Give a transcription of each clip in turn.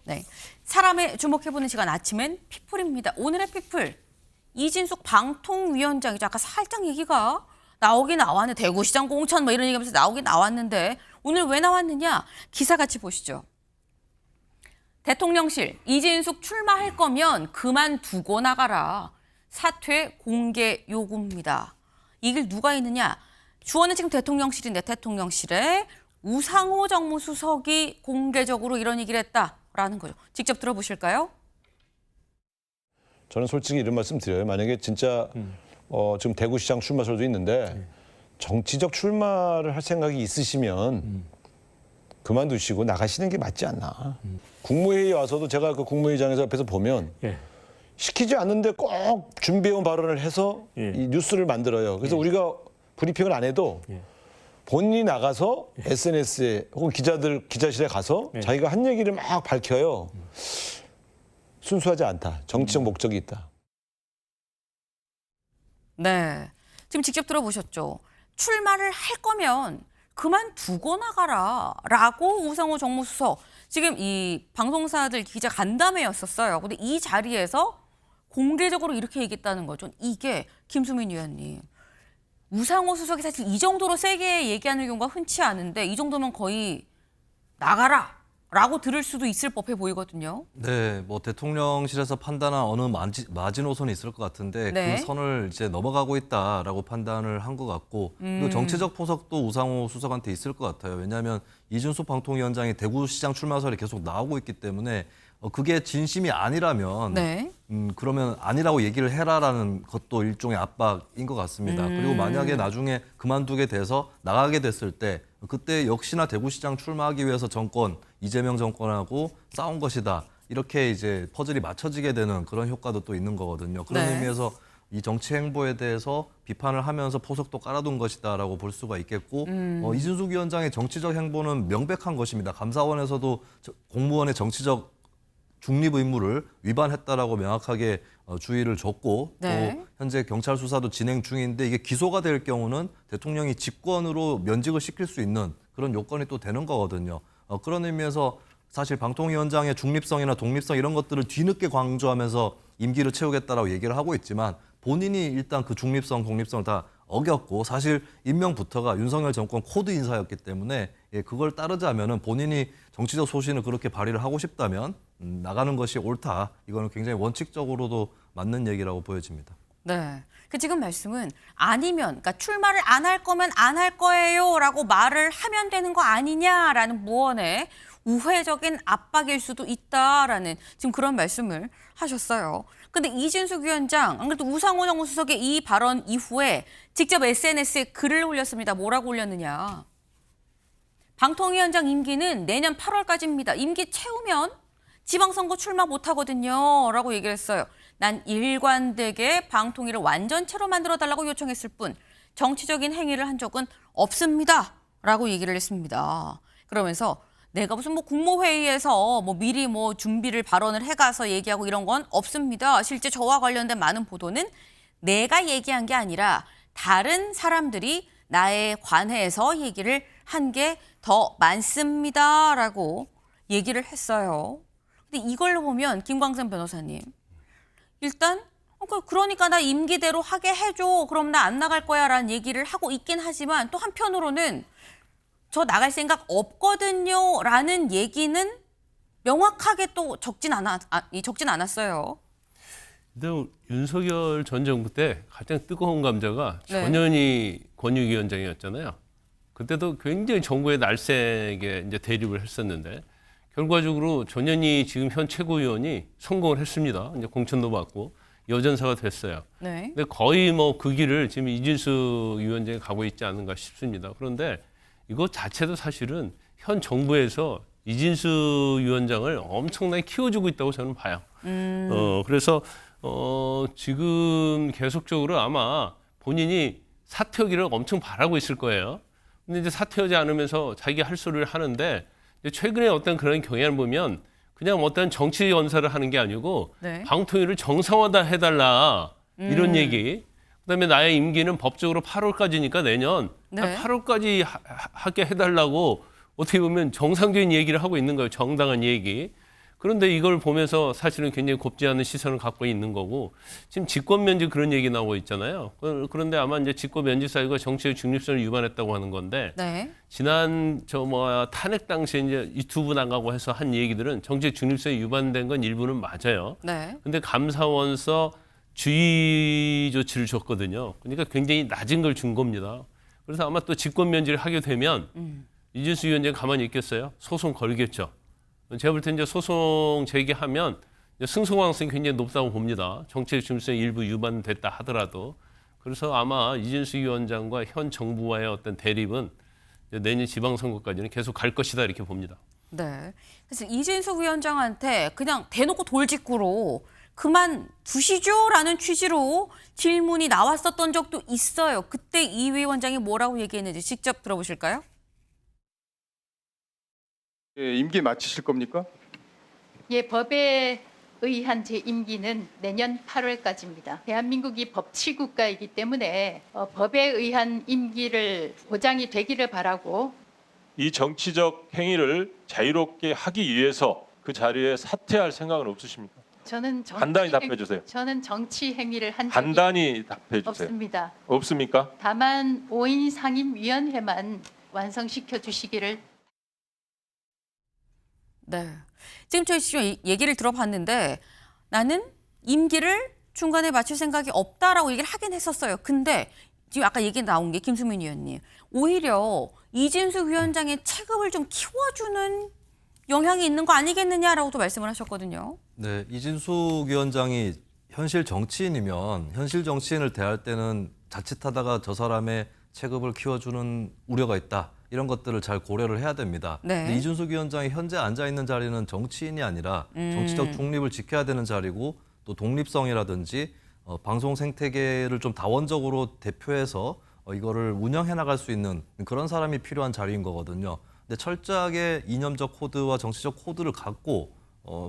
네, 사람의 주목해보는 시간 아침엔 피플입니다. 오늘의 피플, 이진숙 방통위원장이죠. 아까 살짝 얘기가 나오긴 나왔는데 대구시장 공천 뭐 이런 얘기하면서 나오긴 나왔는데 오늘 왜 나왔느냐? 기사 같이 보시죠. 대통령실, 이진숙 출마할 거면 그만두고 나가라. 사퇴 공개 요구입니다. 이 길 누가 있느냐? 주어는 지금 대통령실인데 대통령실에 우상호 정무수석이 공개적으로 이런 얘기를 했다라는 거죠. 직접 들어보실까요? 저는 솔직히 이런 말씀 드려요. 만약에 진짜 지금 대구시장 출마설도 있는데 정치적 출마를 할 생각이 있으시면 그만두시고 나가시는 게 맞지 않나. 국무회의 와서도 제가 그 국무회의장에서 옆에서 보면 시키지 않는데 꼭 준비해온 발언을 해서 이 뉴스를 만들어요. 그래서 우리가 브리핑을 안 해도 본인이 나가서 SNS에 혹은 기자실에 가서 자기가 한 얘기를 막 밝혀요. 순수하지 않다. 정치적 목적이 있다. 네, 지금 직접 들어보셨죠. 출마를 할 거면 그만두고 나가라라고 우상호 정무수석 지금 이 방송사들 기자 간담회였었어요. 근데 이 자리에서 공개적으로 이렇게 얘기했다는 거죠. 이게 김수민 위원님, 우상호 수석이 사실 이 정도로 세게 얘기하는 경우가 흔치 않은데 이 정도면 거의 나가라라고 들을 수도 있을 법해 보이거든요. 네, 뭐 대통령실에서 판단한 어느 마지노선이 있을 것 같은데 네. 그 선을 이제 넘어가고 있다라고 판단을 한 것 같고 또 정치적 포석도 우상호 수석한테 있을 것 같아요. 왜냐하면 이준숙 방통위원장이 대구시장 출마설이 계속 나오고 있기 때문에 그게 진심이 아니라면 네. 그러면 아니라고 얘기를 해라라는 것도 일종의 압박인 것 같습니다. 그리고 만약에 나중에 그만두게 돼서 나가게 됐을 때 그때 역시나 대구시장 출마하기 위해서 이재명 정권하고 싸운 것이다. 이렇게 이제 퍼즐이 맞춰지게 되는 그런 효과도 또 있는 거거든요. 그런 네. 의미에서 이 정치 행보에 대해서 비판을 하면서 포석도 깔아둔 것이다라고 볼 수가 있겠고 이준숙 위원장의 정치적 행보는 명백한 것입니다. 감사원에서도 공무원의 정치적 중립 의무를 위반했다라고 명확하게 주의를 줬고 네. 또 현재 경찰 수사도 진행 중인데 이게 기소가 될 경우는 대통령이 직권으로 면직을 시킬 수 있는 그런 요건이 또 되는 거거든요. 그런 의미에서 사실 방통위원장의 중립성이나 독립성 이런 것들을 뒤늦게 강조하면서 임기를 채우겠다라고 얘기를 하고 있지만 본인이 일단 그 중립성, 독립성을 다 어겼고 사실 임명부터가 윤석열 정권 코드 인사였기 때문에 그걸 따르자면은 본인이 정치적 소신을 그렇게 발휘를 하고 싶다면 나가는 것이 옳다. 이거는 굉장히 원칙적으로도 맞는 얘기라고 보여집니다. 네. 그 지금 말씀은 아니면, 그러니까 출마를 안 할 거면 안 할 거예요라고 말을 하면 되는 거 아니냐라는 무언의 우회적인 압박일 수도 있다라는 지금 그런 말씀을 하셨어요. 근데 이진숙 위원장, 안 그래도 우상호 정무수석의 이 발언 이후에 직접 SNS에 글을 올렸습니다. 뭐라고 올렸느냐. 방통위원장 임기는 내년 8월까지입니다. 임기 채우면 지방선거 출마 못하거든요. 라고 얘기를 했어요. 난 일관되게 방통위를 완전체로 만들어달라고 요청했을 뿐 정치적인 행위를 한 적은 없습니다. 라고 얘기를 했습니다. 그러면서 내가 무슨 뭐 국무회의에서 뭐 미리 뭐 준비를 발언을 해가서 얘기하고 이런 건 없습니다. 실제 저와 관련된 많은 보도는 내가 얘기한 게 아니라 다른 사람들이 나에 관해서 얘기를 한 게 더 많습니다. 라고 얘기를 했어요. 근데 이걸로 보면 김광선 변호사님, 일단 그러니까 나 임기대로 하게 해줘. 그럼 나 안 나갈 거야 라는 얘기를 하고 있긴 하지만 또 한편으로는 저 나갈 생각 없거든요 라는 얘기는 명확하게 또 적진 않았어요. 근데 윤석열 전 정부 때 가장 뜨거운 감자가 네. 전현희 권익위원장이었잖아요. 그때도 굉장히 정부에 날쌔게 이제 대립을 했었는데 결과적으로 전현희 지금 현 최고위원이 성공을 했습니다. 이제 공천도 받고 여전사가 됐어요. 네. 근데 거의 뭐 그 길을 지금 이진숙 위원장이 가고 있지 않은가 싶습니다. 그런데 이거 자체도 사실은 현 정부에서 이진숙 위원장을 엄청나게 키워주고 있다고 저는 봐요. 그래서 지금 계속적으로 아마 본인이 사퇴하기를 엄청 바라고 있을 거예요. 근데 이제 사퇴하지 않으면서 자기가 할 소리를 하는데 최근에 어떤 그런 경향을 보면 그냥 어떤 정치 연사를 하는 게 아니고 네. 방통위를 정상화다 해달라 이런 얘기. 그다음에 나의 임기는 법적으로 8월까지니까 내년 네. 8월까지 하게 해달라고 어떻게 보면 정상적인 얘기를 하고 있는 거예요. 정당한 얘기. 그런데 이걸 보면서 사실은 굉장히 곱지 않은 시선을 갖고 있는 거고 지금 직권면직 그런 얘기 나오고 있잖아요. 그런데 아마 이제 직권면직 사유가 정치의 중립성을 위반했다고 하는 건데 네. 지난 탄핵 당시에 이제 유튜브 나가고 해서 한 얘기들은 정치의 중립성이 위반된 건 일부는 맞아요. 네. 근데 감사원서 주의 조치를 줬거든요. 그러니까 굉장히 낮은 걸 준 겁니다. 그래서 아마 또 직권면직을 하게 되면 이진수 위원장이 가만히 있겠어요? 소송 걸겠죠. 제가 볼 때 이제 소송 제기하면 승소 가능성이 굉장히 높다고 봅니다. 정치의 중립성이 일부 위반됐다 하더라도. 그래서 아마 이진수 위원장과 현 정부와의 어떤 대립은 내년 지방선거까지는 계속 갈 것이다 이렇게 봅니다. 네. 그래서 이진수 위원장한테 그냥 대놓고 돌직구로 그만 두시죠라는 취지로 질문이 나왔었던 적도 있어요. 그때 이 위원장이 뭐라고 얘기했는지 직접 들어보실까요? 예, 임기 마치실 겁니까? 예, 법에 의한 제 임기는 내년 8월까지입니다. 대한민국이 법치국가이기 때문에 법에 의한 임기를 보장이 되기를 바라고 이 정치적 행위를 자유롭게 하기 위해서 그 자리에 사퇴할 생각은 없으십니까? 저는 간단히 답해 주세요. 저는 정치 행위를 한 적이 간단히 답해 주세요. 없습니다. 없습니까? 다만 5인 상임위원회만 완성시켜 주시기를. 네. 지금 저희 지금 얘기를 들어봤는데 나는 임기를 중간에 마칠 생각이 없다라고 얘기를 하긴 했었어요. 근데 지금 아까 얘기 나온 게 김수민 의원님. 오히려 이진수 위원장의 체급을 좀 키워주는 영향이 있는 거 아니겠느냐라고도 말씀을 하셨거든요. 네, 이진숙 위원장이 현실 정치인이면 현실 정치인을 대할 때는 자칫하다가 저 사람의 체급을 키워주는 우려가 있다. 이런 것들을 잘 고려를 해야 됩니다. 네. 근데 이준석 위원장이 현재 앉아 있는 자리는 정치인이 아니라 정치적 중립을 지켜야 되는 자리고 또 독립성이라든지 방송 생태계를 좀 다원적으로 대표해서 이거를 운영해 나갈 수 있는 그런 사람이 필요한 자리인 거거든요. 근데 철저하게 이념적 코드와 정치적 코드를 갖고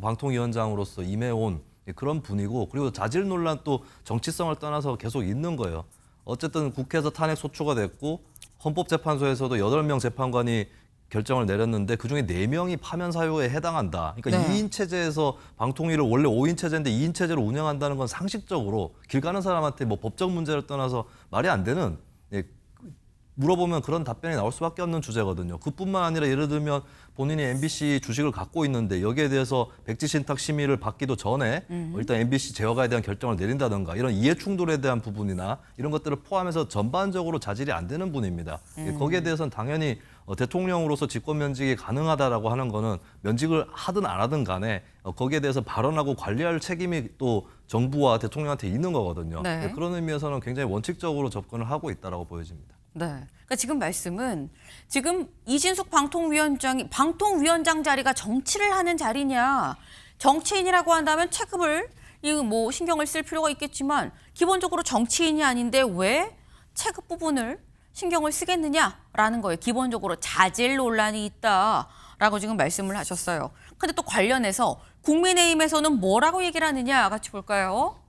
방통위원장으로서 임해온 그런 분이고 그리고 자질 논란 또 정치성을 떠나서 계속 있는 거예요. 어쨌든 국회에서 탄핵 소추가 됐고 헌법재판소에서도 8명 재판관이 결정을 내렸는데 그중에 4명이 파면 사유에 해당한다. 그러니까 네. 2인 체제에서 방통위를 원래 5인 체제인데 2인 체제로 운영한다는 건 상식적으로 길 가는 사람한테 뭐 법적 문제를 떠나서 말이 안 되는 물어보면 그런 답변이 나올 수밖에 없는 주제거든요. 그뿐만 아니라 예를 들면 본인이 MBC 주식을 갖고 있는데 여기에 대해서 백지신탁 심의를 받기도 전에 일단 MBC 제어가에 대한 결정을 내린다든가 이런 이해 충돌에 대한 부분이나 이런 것들을 포함해서 전반적으로 자질이 안 되는 분입니다. 거기에 대해서는 당연히 대통령으로서 직권면직이 가능하다라고 하는 거는 면직을 하든 안 하든 간에 거기에 대해서 발언하고 관리할 책임이 또 정부와 대통령한테 있는 거거든요. 네. 그런 의미에서는 굉장히 원칙적으로 접근을 하고 있다라고 보여집니다. 네. 그러니까 지금 말씀은 지금 이진숙 방통위원장이 방통위원장 자리가 정치를 하는 자리냐, 정치인이라고 한다면 체급을 뭐 신경을 쓸 필요가 있겠지만 기본적으로 정치인이 아닌데 왜 체급 부분을 신경을 쓰겠느냐라는 거예요. 기본적으로 자질 논란이 있다라고 지금 말씀을 하셨어요. 근데 또 관련해서 국민의힘에서는 뭐라고 얘기를 하느냐 같이 볼까요?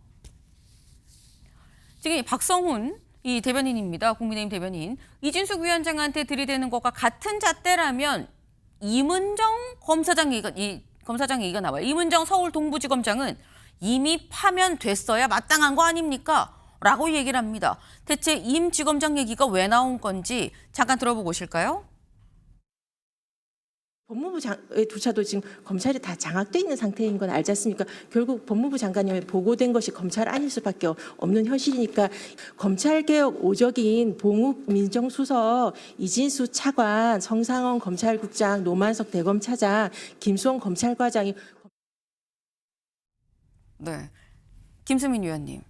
지금 박성훈 이 대변인입니다. 국민의힘 대변인. 이진숙 위원장한테 들이대는 것과 같은 잣대라면 이문정 검사장 얘기가 나와요. 이문정 서울 동부지검장은 이미 파면됐어야 마땅한 거 아닙니까? 라고 얘기를 합니다. 대체 임 지검장 얘기가 왜 나온 건지 잠깐 들어보고 오실까요? 법무부 조차도 지금 검찰이 다 장악돼 있는 상태인 건 알지 않습니까? 결국 법무부 장관이 보고된 것이 검찰 아닐 수밖에 없는 현실이니까 검찰개혁 오적인 봉욱 민정수석, 이진수 차관, 성상원 검찰국장, 노만석 대검차장, 김수홍 검찰과장이 네. 김수민 위원님.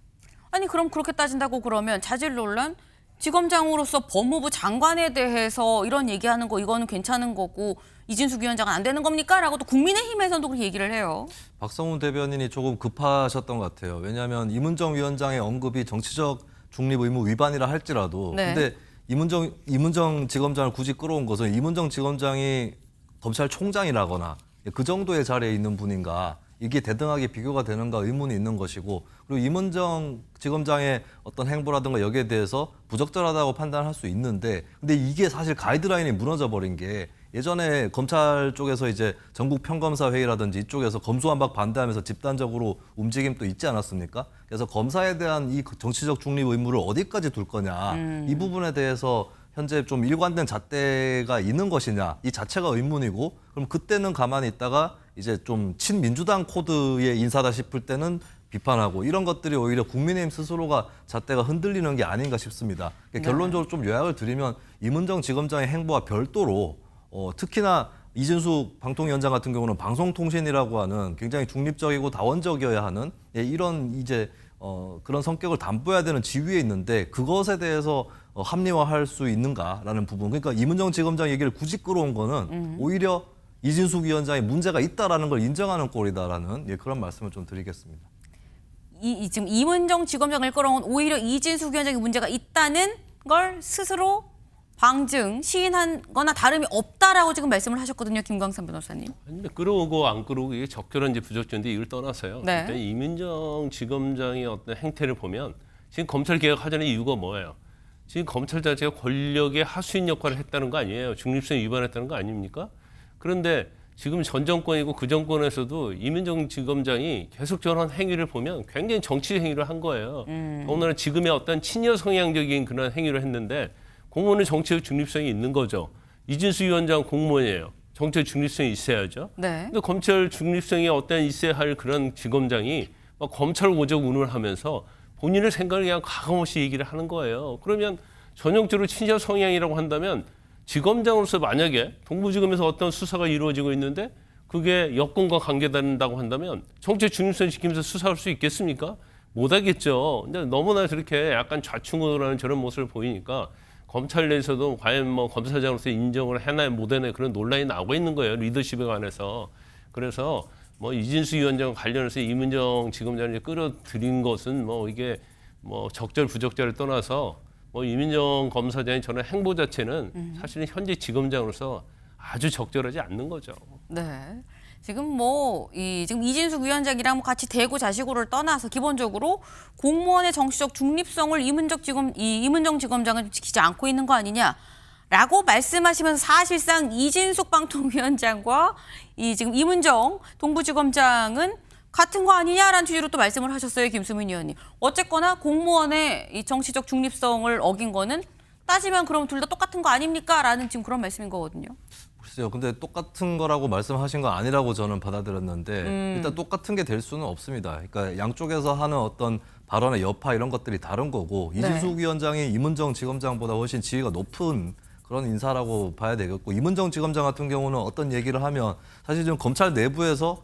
아니 그럼 그렇게 따진다고 그러면 자질 논란? 지검장으로서 법무부 장관에 대해서 이런 얘기하는 거 이거는 괜찮은 거고 이진숙 위원장은 안 되는 겁니까? 라고 또 국민의힘에서도 그렇게 얘기를 해요. 박성훈 대변인이 조금 급하셨던 것 같아요. 왜냐하면 이문정 위원장의 언급이 정치적 중립 의무 위반이라 할지라도 네. 근데 이문정 지검장을 굳이 끌어온 것은 이문정 지검장이 검찰총장이라거나 그 정도의 자리에 있는 분인가 이게 대등하게 비교가 되는가 의문이 있는 것이고 그리고 이문정 지검장의 어떤 행보라든가 여기에 대해서 부적절하다고 판단할 수 있는데 근데 이게 사실 가이드라인이 무너져 버린 게 예전에 검찰 쪽에서 이제 전국 평검사 회의라든지 이쪽에서 검수완박 반대하면서 집단적으로 움직임도 있지 않았습니까? 그래서 검사에 대한 이 정치적 중립 의무를 어디까지 둘 거냐 이 부분에 대해서 현재 좀 일관된 잣대가 있는 것이냐 이 자체가 의문이고 그럼 그때는 가만히 있다가 이제 좀 친민주당 코드의 인사다 싶을 때는 비판하고 이런 것들이 오히려 국민의힘 스스로가 잣대가 흔들리는 게 아닌가 싶습니다. 그러니까 결론적으로 좀 요약을 드리면 이문정 지검장의 행보와 별도로 특히나 이진숙 방통위원장 같은 경우는 방송통신이라고 하는 굉장히 중립적이고 다원적이어야 하는 이런 이제 그런 성격을 담보해야 되는 지위에 있는데 그것에 대해서 합리화할 수 있는가라는 부분. 그러니까 이문정 지검장 얘기를 굳이 끌어온 거는 오히려 이진숙 위원장이 문제가 있다라는 걸 인정하는 꼴이다라는 그런 말씀을 좀 드리겠습니다. 지금 이문정 지검장을 끌어온 오히려 이진숙 위원장이 문제가 있다는 걸 스스로 방증, 시인한 거나 다름이 없다라고 지금 말씀을 하셨거든요. 김광삼 변호사님. 근데 끌어오고 안 끌어오고 이게 적절한지 부적절한지 이걸 떠나서요. 네. 일단 이문정 지검장의 어떤 행태를 보면 지금 검찰 개혁하자는 이유가 뭐예요? 지금 검찰 자체가 권력의 하수인 역할을 했다는 거 아니에요? 중립성 위반했다는 거 아닙니까? 그런데 지금 전 정권이고 그 정권에서도 이문정 지검장이 계속 저런 행위를 보면 굉장히 정치 행위를 한 거예요. 더군다나 지금의 어떤 친여 성향적인 그런 행위를 했는데 공무원은 정치적 중립성이 있는 거죠. 이진수 위원장 공무원이에요. 정치적 중립성이 있어야죠. 네. 근데 검찰 중립성이 어떤 있어야 할 그런 지검장이 막 검찰 오적 운운을 하면서 본인의 생각을 그냥 가감없이 얘기를 하는 거예요. 그러면 전형적으로 친여 성향이라고 한다면 지검장으로서 만약에 동부지검에서 어떤 수사가 이루어지고 있는데 그게 여권과 관계된다고 한다면 정치적 중립성 지키면서 수사할 수 있겠습니까? 못하겠죠. 근데 너무나 저렇게 약간 좌충우돌하는 저런 모습을 보이니까 검찰 내에서도 과연 뭐 검사장으로서 인정을 해나 못해나 그런 논란이 나오고 있는 거예요. 리더십에 관해서. 그래서 뭐 이진수 위원장 관련해서 이문정 지검장을 끌어들인 것은 뭐 이게 뭐 적절 부적절을 떠나서 뭐 이문정 검사장의 저런 행보 자체는 사실은 현재 지검장으로서 아주 적절하지 않는 거죠. 네. 지금 지금 이진숙 위원장이랑 같이 대구 자식으로를 떠나서 기본적으로 공무원의 정치적 중립성을 이문정 지검장은 지키지 않고 있는 거 아니냐라고 말씀하시면서 사실상 이진숙 방통위원장과 지금 이문정 동부지검장은 같은 거 아니냐라는 취지로 또 말씀을 하셨어요, 김수민 의원님. 어쨌거나 공무원의 이 정치적 중립성을 어긴 거는 따지면 그럼 둘 다 똑같은 거 아닙니까? 라는 지금 그런 말씀인 거거든요. 글쎄요. 근데 똑같은 거라고 말씀하신 건 아니라고 저는 받아들였는데 일단 똑같은 게 될 수는 없습니다. 그러니까 양쪽에서 하는 어떤 발언의 여파 이런 것들이 다른 거고 이진숙 위원장이 이문정 지검장보다 훨씬 지위가 높은 그런 인사라고 봐야 되겠고 이문정 지검장 같은 경우는 어떤 얘기를 하면 사실 지금 검찰 내부에서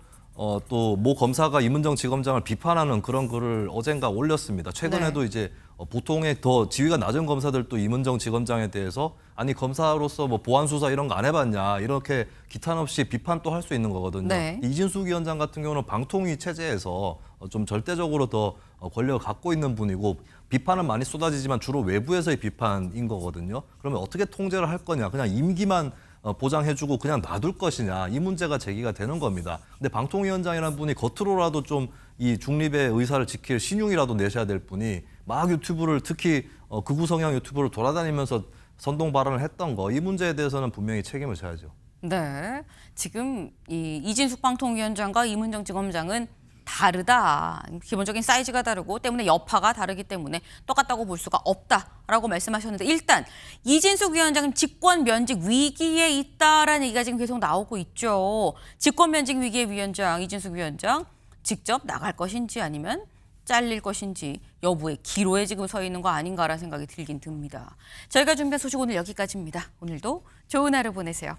또 모 검사가 이문정 지검장을 비판하는 그런 글을 어젠가 올렸습니다. 최근에도 이제 보통의 더 지위가 낮은 검사들도 이문정 지검장에 대해서 아니 검사로서 뭐 보안 수사 이런 거 안 해봤냐 이렇게 기탄 없이 비판 또 할 수 있는 거거든요. 네. 이진숙 위원장 같은 경우는 방통위 체제에서 좀 절대적으로 더 권력을 갖고 있는 분이고 비판은 많이 쏟아지지만 주로 외부에서의 비판인 거거든요. 그러면 어떻게 통제를 할 거냐? 그냥 임기만 보장해주고 그냥 놔둘 것이냐 이 문제가 제기가 되는 겁니다. 근데 방통위원장이라는 분이 겉으로라도 좀 이 중립의 의사를 지킬 신용이라도 내셔야 될 분이 막 유튜브를 특히 극우 성향 유튜브를 돌아다니면서 선동 발언을 했던 거 이 문제에 대해서는 분명히 책임을 져야죠. 네. 지금 이진숙 방통위원장과 이문정 지검장은 다르다. 기본적인 사이즈가 다르고 때문에 여파가 다르기 때문에 똑같다고 볼 수가 없다라고 말씀하셨는데 일단 이진숙 위원장은 직권 면직 위기에 있다라는 얘기가 지금 계속 나오고 있죠. 직권 면직 위기의 위원장 이진숙 위원장 직접 나갈 것인지 아니면 잘릴 것인지 여부의 기로에 지금 서 있는 거 아닌가라는 생각이 들긴 듭니다. 저희가 준비한 소식 오늘 여기까지입니다. 오늘도 좋은 하루 보내세요.